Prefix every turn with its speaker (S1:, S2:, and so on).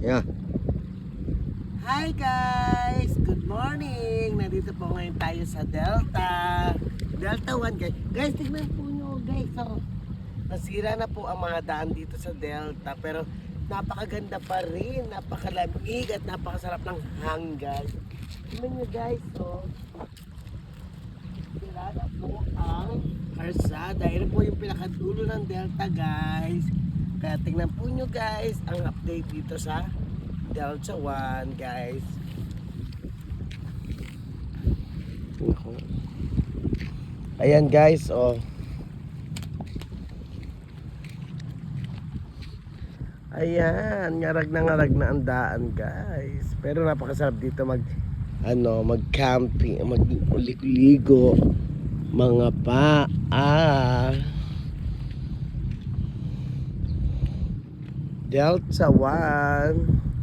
S1: Yeah.
S2: Hi guys! Good morning! Nandito po ngayon tayo sa Delta. Delta 1 guys. Guys, tignan po nyo guys. So, nasira na po ang mga daan dito sa Delta. Pero napakaganda pa rin. Napakalamig at napakasarap ng hanggan. Tignan nyo guys. So, sira na po ang karsada. Ito po yung pinakadulo ng Delta guys. Kaya tignan po nyo guys ang update dito sa Delta 1 guys. Ayan guys, oh. Ayan, ngarag na ang daan guys. Pero napakasarap dito mag-camping, magligo, mga paa. Delta 1.